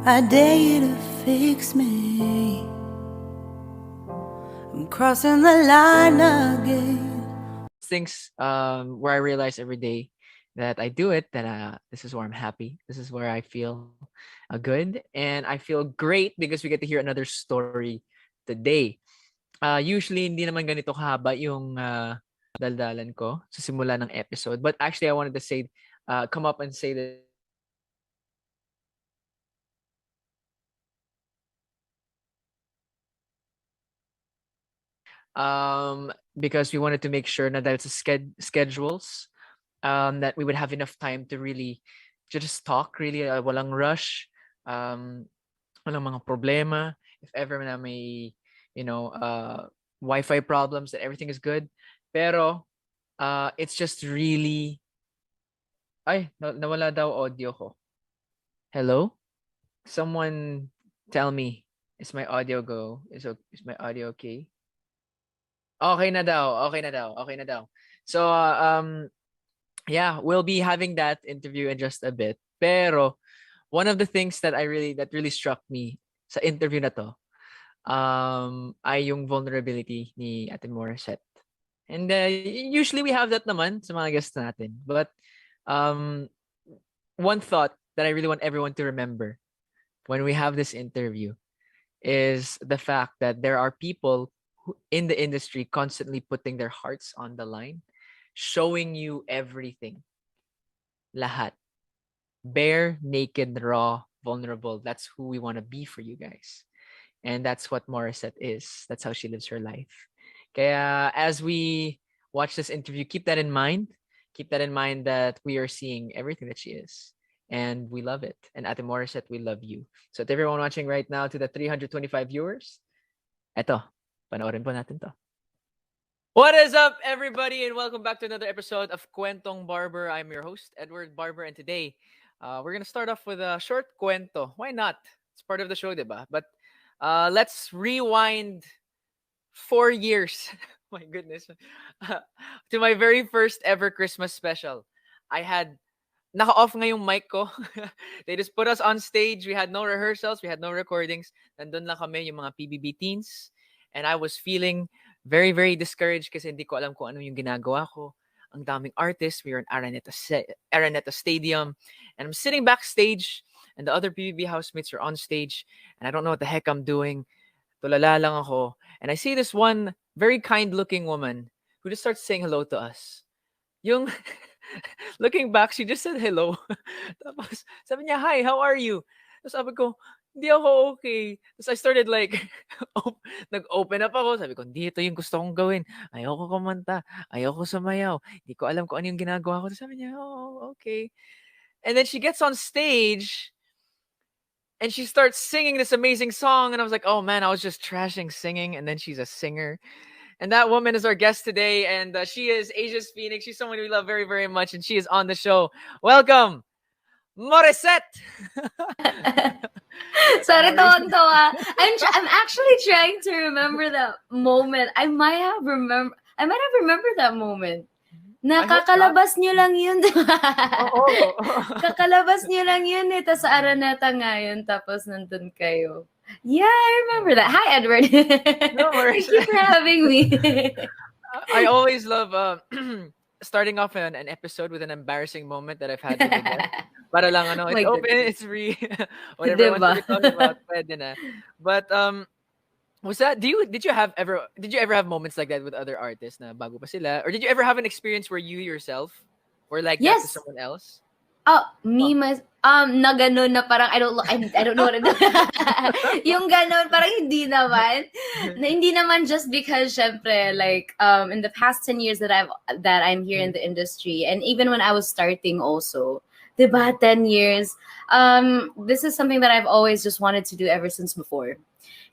I dare you to fix me. I'm crossing the line again. Things where I realize every day that I do it, that this is where I'm happy. This is where I feel good, and I feel great because we get to hear another story today. Usually hindi naman ganito kahaba yung daldalan ko sa simula ng episode, but actually I wanted to say come up and say this because we wanted to make sure na dahil sa schedules that we would have enough time to really just talk, really walang rush, walang mga problema, if ever na may Wi-Fi problems, that everything is good. Pero it's just really nawala daw audio ko. Hello? Someone tell me, is my audio okay? Okay na daw, okay na daw, okay na daw. So yeah, we'll be having that interview in just a bit. Pero one of the things that really struck me sa interview na to ay yung vulnerability ni Ate Morisett. And usually we have that naman sa mga guests natin. But one thought that I really want everyone to remember when we have this interview is the fact that there are people in the industry constantly putting their hearts on the line, showing you everything. Lahat. Bare, naked, raw, vulnerable. That's who we want to be for you guys. And that's what Morisett is. That's how she lives her life. Kaya as we watch this interview, keep that in mind. Keep that in mind that we are seeing everything that she is. And we love it. And Ate Morisett, we love you. So to everyone watching right now, to the 325 viewers, eto, panoorin po natin to. What is up, everybody, and welcome back to another episode of Kwentong Barber. I'm your host, Edwadd Barber, and today we're gonna start off with a short kwento. Why not? It's part of the show, diba? But let's rewind 4 years. My goodness, to my very first ever Christmas special. I had naka-off nga yung mic ko. They just put us on stage. We had no rehearsals. We had no recordings. Nandun lang kami, yung mga PBB teens. And I was feeling very, very discouraged kasi hindi ko alam kung ano yung ginagawa ko. Ang daming artists. We were in Araneta Stadium. And I'm sitting backstage and the other PBB housemates are on stage. And I don't know what the heck I'm doing. Tulala lang ako. And I see this one very kind-looking woman who just starts saying hello to us. Yung looking back, she just said hello. Tapos sabi niya, "Hi, how are you?" Tapos sabi ko, "Hindi ako okay." Tapos I started like, nag-open up ako. Sabi ko, "Hindi ito yung gusto kong gawin. Ayoko kumanta. Ayoko sumayaw. Hindi ko alam kung ano yung ginagawa ko." Tapos sabi niya, "Oh, okay." And then she gets on stage and she starts singing this amazing song. And I was like, oh man, I was just trashing singing. And then she's a singer. And that woman is our guest today. And she is Asia's Phoenix. She's someone we love very, very much. And she is on the show. Welcome, Morisett. Sorry, tawa. I'm actually trying to remember that moment. I might have remembered that moment. Nakakalabas nyo lang yun, di ba? Oo. Kakalabas nyo lang yun eh. Tapos sa Araneta nga yun. Tapos nandun kayo. Yeah, I remember that. Hi, Edward. No worries. Thank you for having me. I always love starting off an episode with an embarrassing moment that I've had with the guest. Para lang ano, it's open, it's free. Whatever Diba? wants to be talked about, pwede na. But was that did you ever have moments like that with other artists na bago pa sila? Or did you ever have an experience where you yourself were like that to Yes. someone else? Na ganun na parang I don't know what to do. Yung ganun parang hindi naman just because syempre like in the past 10 years that I'm here in the industry, and even when I was starting also, diba, 10 years, this is something that I've always just wanted to do ever since before.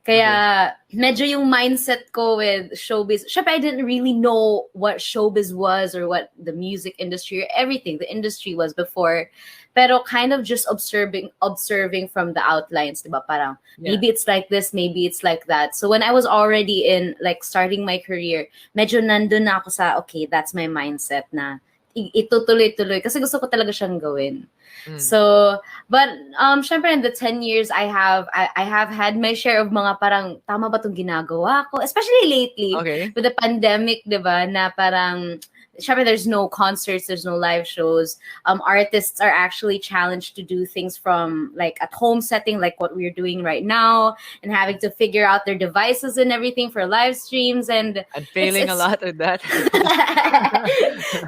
Kaya medyo yung mindset ko with showbiz, syempre I didn't really know what showbiz was or what the music industry or everything the industry was before, pero kind of just observing from the outlines, diba? Parang maybe it's like this, maybe it's like that. So when I was already in like starting my career, medyo nandun na ako sa okay, that's my mindset na itutuloy-tuloy kasi gusto ko talaga siyang gawin. Mm. So, but syempre in the 10 years I have had my share of mga parang tama ba 'tong ginagawa ko, especially lately Okay. with the pandemic, 'di ba, na parang syempre there's no concerts, there's no live shows. Artists are actually challenged to do things from like at home setting, like what we're doing right now, and having to figure out their devices and everything for live streams, and I'm failing a it's lot at that.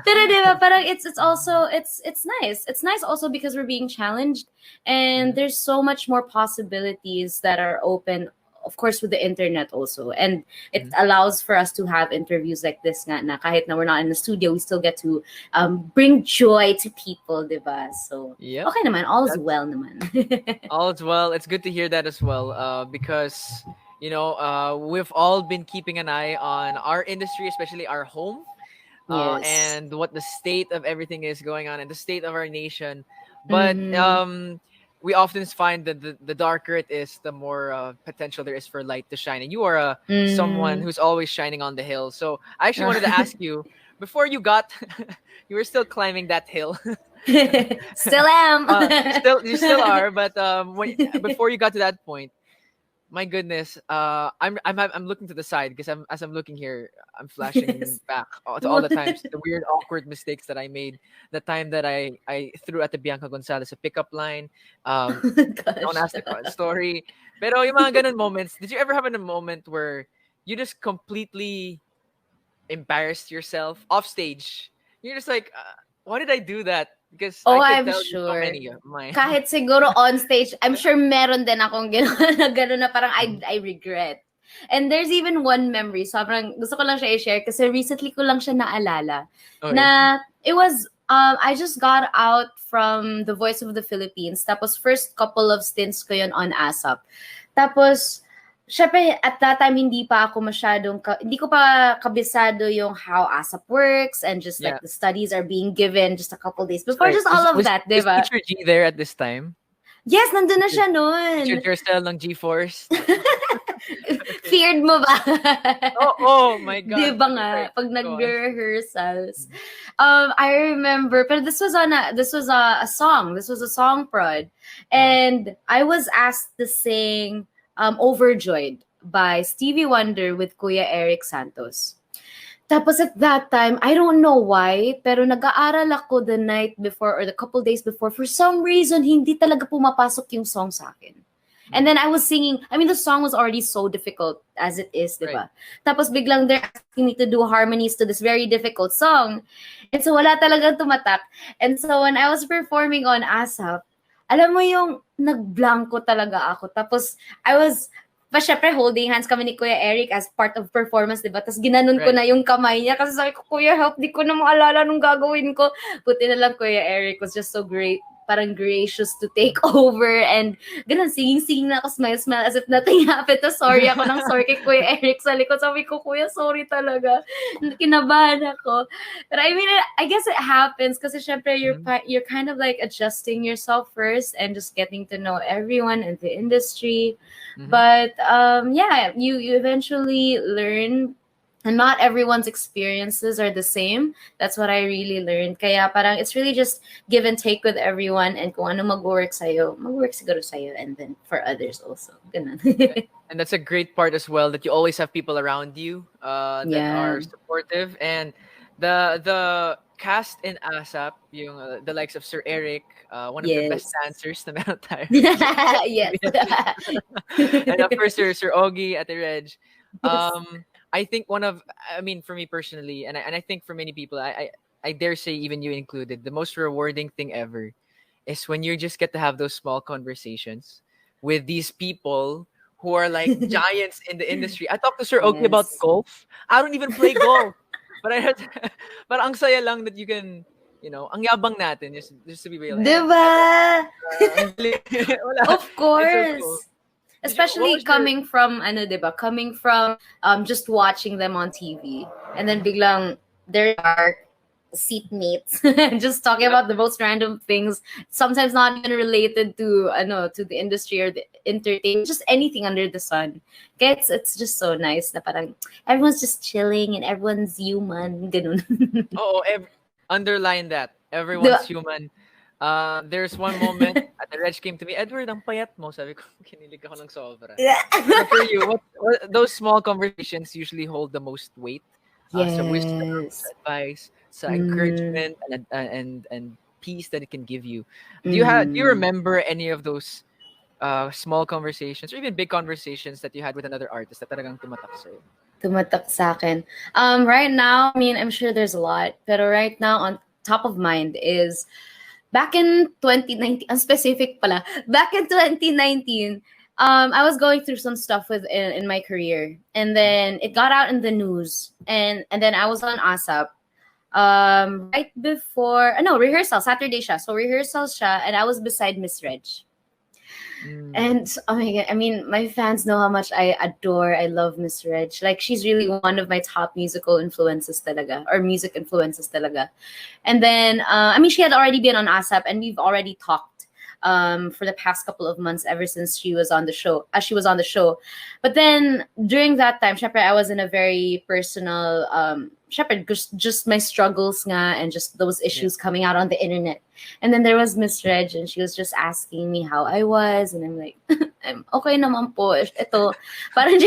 pero diba, parang it's also it's nice. It's nice also because we're being challenged, and there's so much more possibilities that are open, of course, with the internet also, and it allows for us to have interviews like this nga, na kahit na we're not in the studio, we still get to bring joy to people, diba? So Yep. okay naman, all's That's- well naman. All is well. It's good to hear that as well, because we've all been keeping an eye on our industry, especially our home, Yes. and what the state of everything is going on and the state of our nation. But we often find that the darker it is, the more potential there is for light to shine. And you are someone who's always shining on the hill. So I actually wanted to ask you, before you got, you were still climbing that hill. Still am. You still are, but before you got to that point, my goodness, I'm looking to the side because as I'm looking here, I'm flashing back to all the times, the weird, awkward mistakes that I made. The time that I threw at the Bianca Gonzalez a pickup line. Don't ask the story. Pero yung mga ganun moments, did you ever have a moment where you just completely embarrassed yourself off stage? You're just like, why did I do that? Because I I'm could tell you so sure. many of mine. Kahit siguro on stage, I'm sure meron din akong gano'n na parang I regret. And there's even one memory, sobrang gusto ko lang siya i-share kasi recently ko lang siya naalala. Okay. Na it was, I just got out from The Voice of the Philippines. Tapos first couple of stints ko yun on ASAP. Tapos, syempre, at that time, hindi ko pa kabisado yung how ASAP works and just like the studies are being given just a couple days before, just all of that, was diba? Teacher G there at this time? Yes, nandun na siya Teacher nun. Jerstel ng G-Force? Feared mo ba? Oh my God. Diba nga, pag nag-rehearsals. I remember, pero this was a song. This was a song prod. And I was asked to sing Overjoyed by Stevie Wonder with Kuya Eric Santos. Tapos at that time, I don't know why, pero nag-aaral ako the night before or the couple days before. For some reason, hindi talaga pumapasok yung song sa akin. And then I was singing, I mean, the song was already so difficult as it is, diba? Right. Tapos biglang they're asking me to do harmonies to this very difficult song. And so wala talagang tumatak. And so when I was performing on ASAP, alam mo yung nagblanko talaga ako. Tapos I was, syempre holding hands kami ni Kuya Eric as part of performance, diba? Tapos ginanon ko na yung kamay niya kasi sabi ko, Kuya, help, di ko na maalala nung gagawin ko. Buti na lang Kuya Eric was just so great, parang gracious to take over, and ganun, singing na ako, smile as if nothing happened. Tapos sorry ako ng sorry kay Kuya Eric sa likod. Sabi ko, Kuya, sorry talaga. Kinabahan ako. But I mean, I guess it happens kasi syempre you're kind of like adjusting yourself first and just getting to know everyone in the industry. But yeah, you eventually learn. And not everyone's experiences are the same. That's what I really learned. Kaya parang it's really just give and take with everyone, and kung ano mag-work sa'yo, mag-work siguro sa'yo, and then for others also. Ganun. And that's a great part as well, that you always have people around you that are supportive. And the cast in ASAP, yung the likes of Sir Eric, one of the best dancers na meron tayo. Yes. And of course, Sir Ogie at the Reg. I think for me personally, and I think for many people, I dare say even you included, the most rewarding thing ever is when you just get to have those small conversations with these people who are like giants in the industry. I talked to Sir Ogie about golf. I don't even play golf, but I heard, but ang saya lang that you can, ang yabang natin, just to be real. Diba? Of course. So cool. Especially coming from just watching them on TV, and then biglang there are seatmates just talking about the most random things, sometimes not even related to the industry or the entertainment, just anything under the sun. Okay, it's just so nice na parang everyone's just chilling and everyone's human, ganun. underline that. Everyone's Diba? human. There's one moment at the Reg came to me, Edward, ang payat mo. Sabi ko, kinilig ako ng sobra. Pero for you, what those small conversations usually hold the most weight? Sa wisdom, sa Yes. advice, sa Mm, encouragement, and peace that it can give you. Do you mm. remember any of those small conversations or even big conversations that you had with another artist that talagang tumatak sa'yo? Tumatak sa akin. Right now, I mean, I'm sure there's a lot, pero right now, on top of mind is back in 2019, ang specific pala, back in 2019, I was going through some stuff in my career, and then it got out in the news, and then I was on ASAP. Right before, no, rehearsal, Saturday siya. So rehearsal siya, and I was beside Miss Reg. Mm. And oh my god, I mean, my fans know how much I adore, I love Miss Reg. Like, she's really one of my top musical influences talaga, or music influences talaga. And then, I mean, she had already been on ASAP, and we've already talked for the past couple of months ever since she was on the show, as she was on the show. But then during that time, syempre, I was in a very personal, syempre, just my struggles nga, and just those issues coming out on the internet. And then there was Miss Reg, and she was just asking me how I was, and I'm like, I'm okay naman po. Ito, parang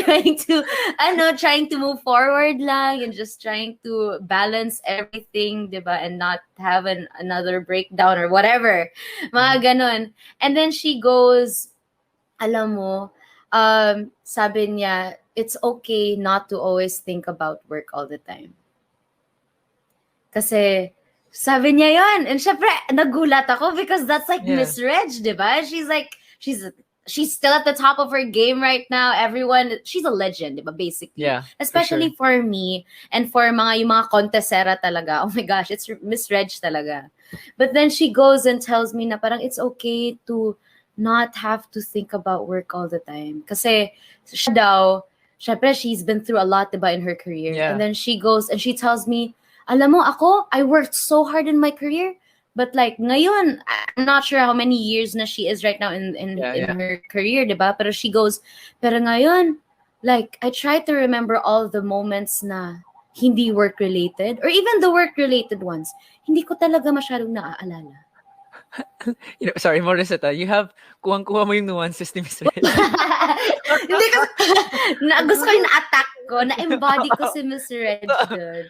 trying to move forward lang, and just trying to balance everything, diba? And not have another breakdown or whatever. Mga ganon. And then she goes, alam mo, sabi niya, it's okay not to always think about work all the time. Kasi, sabi niya yon. And syempre, nagulat ako because that's like Miss Reg, diba? She's like, she's still at the top of her game right now. Everyone, she's a legend, diba? Basically. Yeah, Especially for for me and for yung mga contestera talaga. Oh my gosh, it's Miss Reg talaga. But then she goes and tells me na parang it's okay to not have to think about work all the time. Kasi siya daw, syempre, she's been through a lot, diba, in her career. Yeah. And then she goes and she tells me, alam mo, ako, I worked so hard in my career, but like ngayon, I'm not sure how many years na she is right now in her career, diba? Pero she goes, pero ngayon, like, I try to remember all the moments na hindi work-related, or even the work-related ones, hindi ko talaga masyadong naaalala. Sorry, Morisett, you have kuwang-kuha mo yung nuances ni Miss Reg. Hindi ko, gusto ko yung na-attack ko, na-embody ko si Miss Reg doon.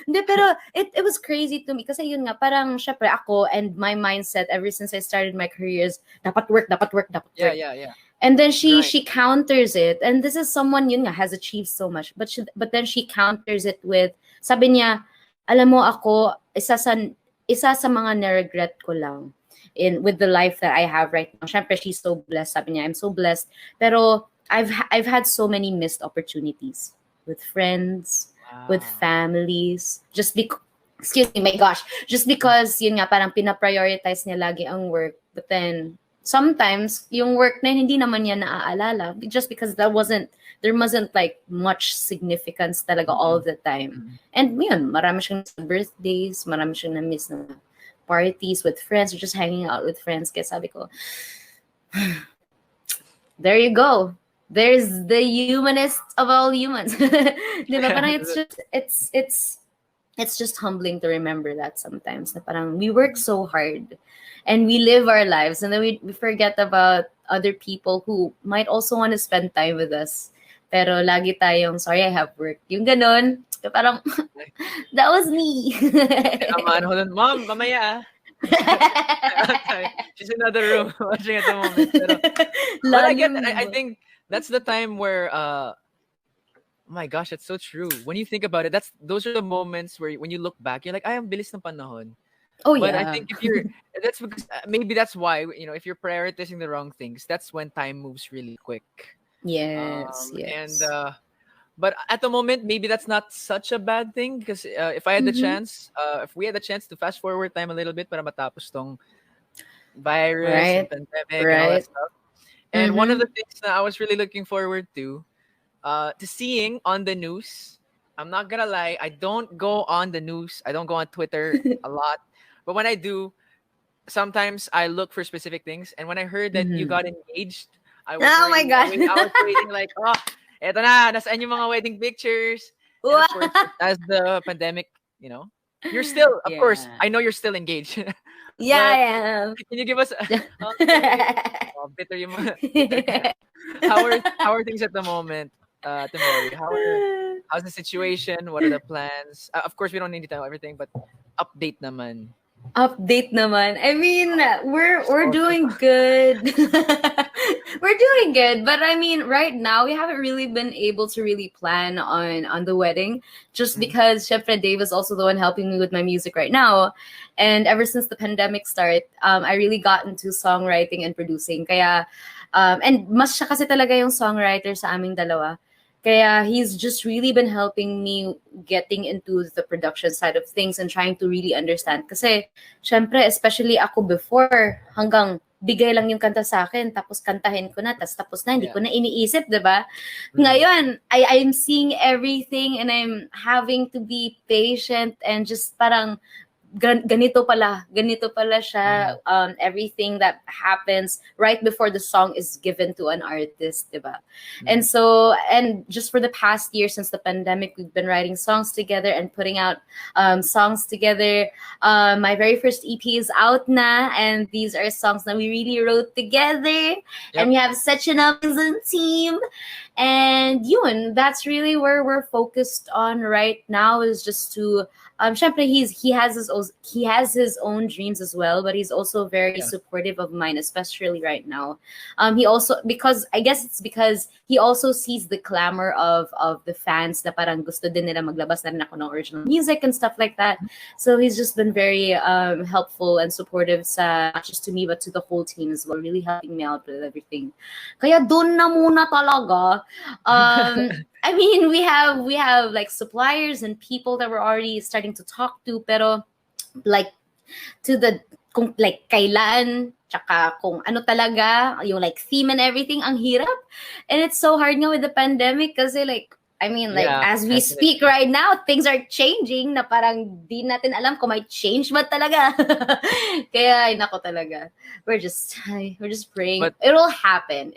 Hindi, pero it was crazy to me. Kasi yun nga, parang syempre ako and my mindset ever since I started my career is dapat work. Yeah. And then she counters it. And this is someone, yun nga, has achieved so much. But then she counters it with, sabi niya, alam mo ako, isa sa mga na-regret ko lang with the life that I have right now. Syempre, she's so blessed. Sabi niya, I'm so blessed. Pero I've had so many missed opportunities with friends, with families, just excuse me, my gosh, just because yun nga, parang pinaprioritize niya lagi ang work. But then sometimes yung work na hindi naman niya naaalala just because there wasn't like much significance talaga all the time. And yun, marami siyang birthdays, marami siyang na-miss na parties with friends or just hanging out with friends. Kaya sabi ko, there you go. There's the humanist of all humans. Diba? Parang it's just humbling to remember that sometimes. Na parang we work so hard and we live our lives, and then we forget about other people who might also want to spend time with us. Pero lagi tayong, sorry, I have work. Yung ganon. Parang, that was me. Mom, mamaya. She's in another room watching at the moment. But I get that. I think that's the time where oh my gosh, that's so true. When you think about it, those are the moments where when you look back, you're like, ay, ang bilis ng panahon. Oh, but yeah. I think that's because maybe that's why, if you're prioritizing the wrong things, that's when time moves really quick. Yes. And but at the moment, maybe that's not such a bad thing because if I had the chance, if we had the chance to fast forward time a little bit para matapos tong virus and pandemic and all that stuff. And one of the things that I was really looking forward to seeing on the news, I'm not gonna lie, I don't go on the news. I don't go on Twitter a lot. But when I do, sometimes I look for specific things. And when I heard that you got engaged, I was my God. I was waiting like, eto na, nasaan yung mga wedding pictures? And of course, as the pandemic, You're still, of course, Yeah. I know you're still engaged. Yeah, I But am. can you give us okay. Oh, bitter yung mga bitter. How are things at the moment, Timori? How's the situation? What are the plans? Of course, we don't need to tell everything, but update naman. Update naman. I mean, we're So, doing good. We're doing good, but I mean, right now we haven't really been able to really plan on the wedding, just mhm. because Chef Dave is also the one helping me with my music right now, and ever since the pandemic started, I really got into songwriting and producing. Kaya, and mas siya kasi talaga yung songwriter sa aming dalawa. Kaya he's just really been helping me getting into the production side of things and trying to really understand. Kasi, syempre, especially ako before, hanggang bigay lang yung kanta sa akin, tapos kantahin ko na, tapos na, hindi Yeah. ko na iniisip, di ba? Mm. Ngayon, I'm seeing everything and I'm having to be patient and just parang, ganito pala siya, everything that happens right before the song is given to an artist, diba? And so, and just for the past year since the pandemic, we've been writing songs together and putting out songs together. My very first EP is out na, and these are songs that we really wrote together. And we have such an amazing team. And yun, that's really where we're focused on right now, is just to syempre he has his own dreams as well, but he's also very Yeah. supportive of mine, especially right now. He also, because I guess it's because he also sees the clamor of the fans na parang gusto din nila maglabas na rin ako ng original music and stuff like that. So he's just been very helpful and supportive sa, not just to me but to the whole team as well, really helping me out with everything. Kaya doon na muna talaga. I mean, we have like suppliers and people that we're already starting to talk to, pero like to the kung like kailan, tsaka kung ano talaga, yung like theme and everything, ang hirap. And it's so hard nga with the pandemic kasi like, I mean, like, Yeah, as we speak right now, things are changing na parang di natin alam kung may change ba talaga. Kaya, ay, nako talaga. We're just praying. But- It'll happen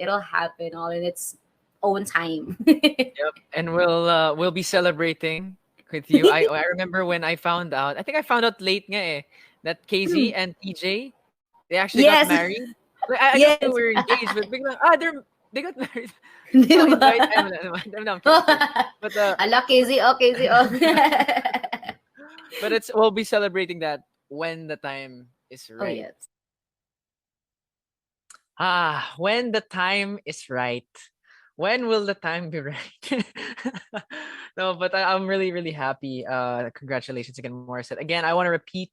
all in its own time. Yep. And we'll be celebrating with you. I remember when I found out. I think I found out late nga eh, that KZ and TJ, they actually got Yes. married. Like, I Yes. thought we were engaged, but biglang, they got married. Di So ba? invite I'm kidding. But Ala, KZ, oh. but we'll be celebrating that when the time is Oh, right. yes. When the time is right. When will the time be right? No, but I'm really, really happy. Congratulations again, Morisett. Again, I want to repeat,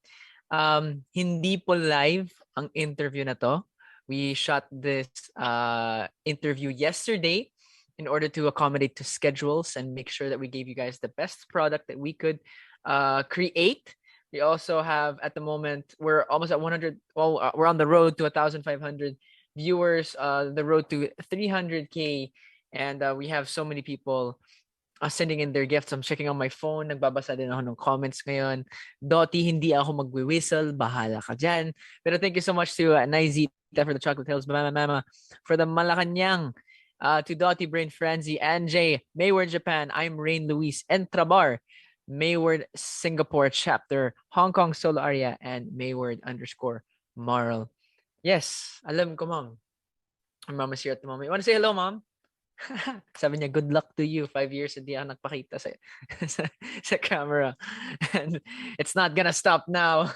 hindi po live ang interview na to. We shot this interview yesterday in order to accommodate to schedules and make sure that we gave you guys the best product that we could create. We also have, at the moment, we're almost at 100. Well, we're on the road to 1,500 viewers, the road to 300K, and we have so many people sending in their gifts. I'm checking on my phone. Nagbabasa din ako ng comments ngayon. Dottie, hindi ako magwi-whistle. Bahala ka dyan. Pero thank you so much to Naizita for the Chocolate Hills, Mama, for the Malacanang, to Dottie, Brain Frenzy, Anjay, Mayward, Japan. I'm Rain Luis, Entrabar, Mayward, Singapore chapter, Hong Kong solo area, and Mayward_Marl. Yes, alam ko, Mom. Our mom is here at the moment. You want to say hello, Mom? Sabi niya, good luck to you. 5 years hindi ako nagpakita sa camera. And it's not gonna stop now.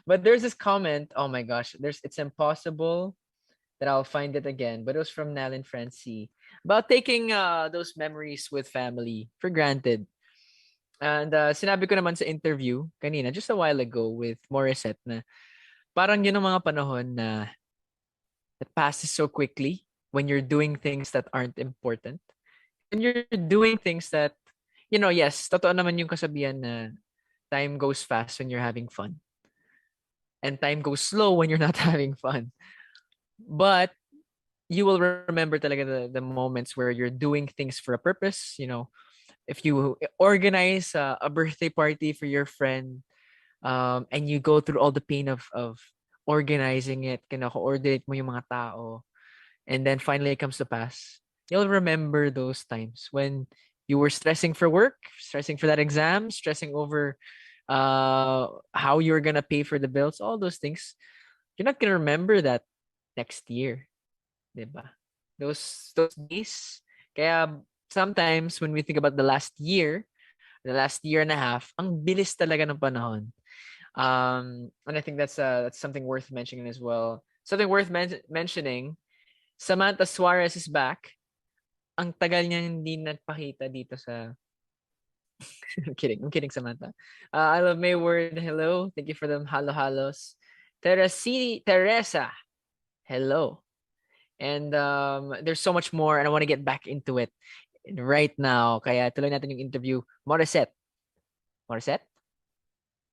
But there's this comment, oh my gosh, it's impossible that I'll find it again. But it was from Nalin Francie about taking those memories with family for granted. And sinabi ko naman sa interview kanina, just a while ago with Morisett, na parang yun ang mga panahon na it passes so quickly when you're doing things that aren't important. And you're doing things that, yes, totoo naman yung kasabihan na time goes fast when you're having fun. And time goes slow when you're not having fun. But you will remember talaga the moments where you're doing things for a purpose. If you organize a birthday party for your friend, and you go through all the pain of organizing it, ko-coordinate mo yung mga tao, and then finally it comes to pass, you'll remember those times when you were stressing for work, stressing for that exam, stressing over how you're gonna pay for the bills, all those things. You're not gonna remember that next year, 'di ba? Those days. Kaya sometimes when we think about the last year and a half, ang bilis talaga ng panahon. And I think that's something worth mentioning as well. Something worth mentioning. Samantha Suarez is back. Ang tagal niya hindi nagpakita dito sa I'm kidding, Samantha. I love Mayward. Hello. Thank you for them halo-halos. Teresa. Hello. And there's so much more and I want to get back into it right now. Kaya tuloy natin yung interview. Morisett.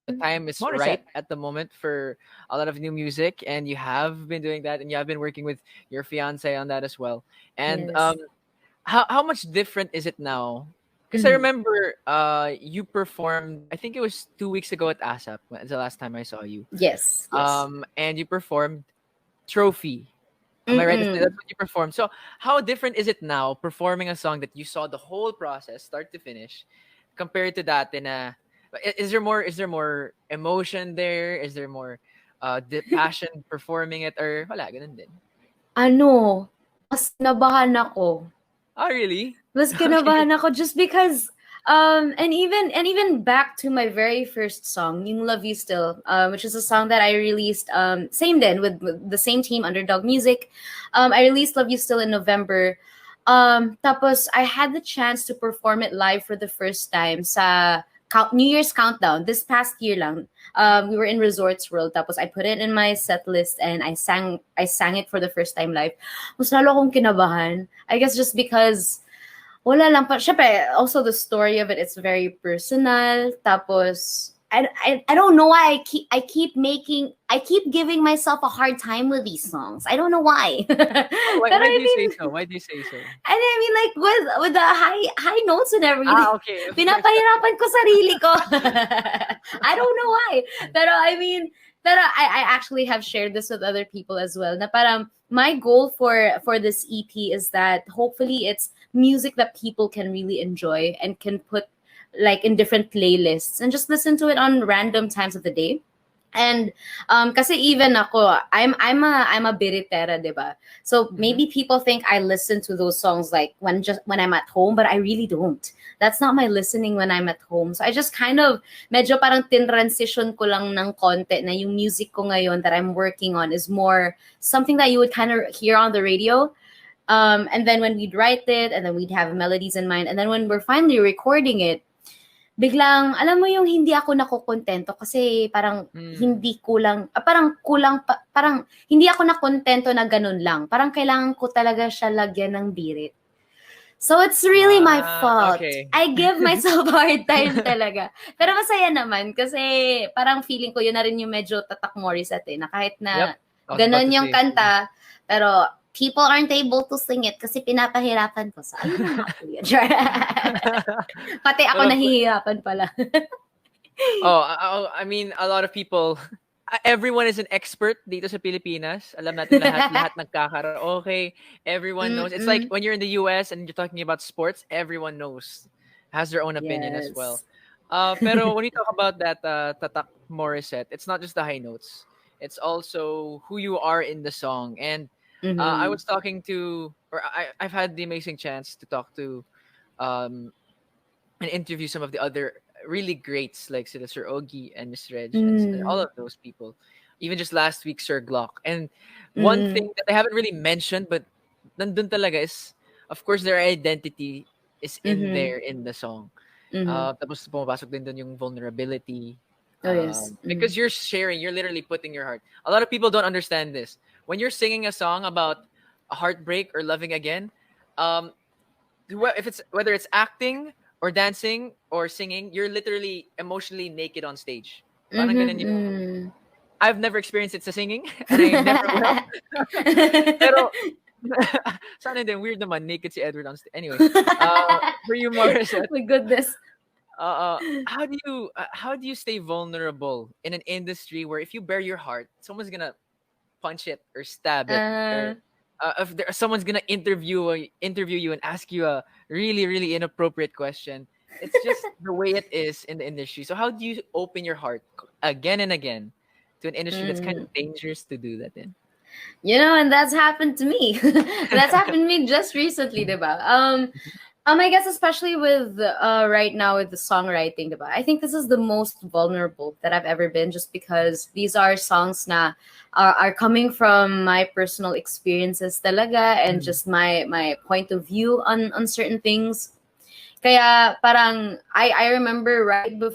The time is right at the moment for a lot of new music, and you have been doing that, and you have been working with your fiance on that as well. And Yes. how much different is it now? Because I remember you performed, I think it was 2 weeks ago at ASAP, the last time I saw you. Yes. And you performed Trophy. Am I right? That's what you performed. So how different is it now performing a song that you saw the whole process, start to finish, compared to that in a is there more emotion there? Is there more passion performing it, or wala ganun din? Ano, mas nabahan ako. Oh, really? Mas kinabahan ako just because and even back to my very first song, yung Love You Still, which is a song that I released same then with the same team, Underdog Music. I released Love You Still in November. Tapos I had the chance to perform it live for the first time sa New Year's Countdown this past year lang. We were in Resorts World, tapos I put it in my set list and I sang it for the first time live. Mas lalo akong kinabahan. I guess just because wala lang pa. Syempre, also the story of it, it's very personal. Tapos I don't know why I keep giving myself a hard time with these songs. I don't know why. Why do you say so? Why do you say so? And I mean, like with the high notes and everything. Okay. Pinapahirapan ko sarili ko. I don't know why. Pero I actually have shared this with other people as well. Na parang my goal for this EP is that hopefully it's music that people can really enjoy and can put like in different playlists and just listen to it on random times of the day. And kasi even ako, I'm a biritera, diba? So maybe people think I listen to those songs like when I'm at home, but I really don't. That's not my listening when I'm at home. So I just kind of medyo parang transition ko lang ng konti na yung music ko ngayon that I'm working on is more something that you would kind of hear on the radio. And then when we'd write it, and then we'd have melodies in mind, and then when we're finally recording it, biglang, alam mo yung hindi ako nakokontento kasi parang hindi kulang, parang hindi ako nakontento na ganun lang. Parang kailangan ko talaga siya lagyan ng birit. So it's really my fault. Okay. I give myself a hard time talaga. Pero masaya naman kasi parang feeling ko yun na rin yung medyo tatak Morisett na kahit na ganun yung kanta, pero people aren't able to sing it kasi pinapahirapan ko. So, ayun na ako yun. Pati ako nahihirapan pala. I mean, a lot of people, everyone is an expert dito sa Pilipinas. Alam natin lahat nagkakaraoke. Everyone knows. It's like when you're in the US and you're talking about sports, everyone knows, has their own opinion as well. Pero when you talk about that tatak Morisett, it's not just the high notes. It's also who you are in the song. And I was talking to, or I've had the amazing chance to talk to and interview some of the other really greats like Sir Ogie and Miss Reg and all of those people. Even just last week, Sir Glock. And one thing that I haven't really mentioned, but nandun talaga is, of course, their identity is in there in the song. Tapos pumapasok din dun yung vulnerability. Because you're sharing, you're literally putting your heart. A lot of people don't understand this. When you're singing a song about a heartbreak or loving again, whether it's acting or dancing or singing, you're literally emotionally naked on stage. Parang ganun yung, I've never experienced it sa singing, and I never will. Pero sana din weird naman naked si Edward on stage. Anyway, for you, Morisett, My goodness. how do you stay vulnerable in an industry where if you bare your heart, someone's gonna punch it or stab it, or someone's gonna interview you and ask you a really really inappropriate question, It's just the way it is in the industry. So how do you open your heart again and again to an industry that's kind of dangerous to do that in? And that's happened to me. That's happened to me just recently, diba? I guess especially with right now with the songwriting, diba? I think this is the most vulnerable that I've ever been, just because these are songs na are coming from my personal experiences talaga, and just my point of view on certain things. Kaya parang I remember right before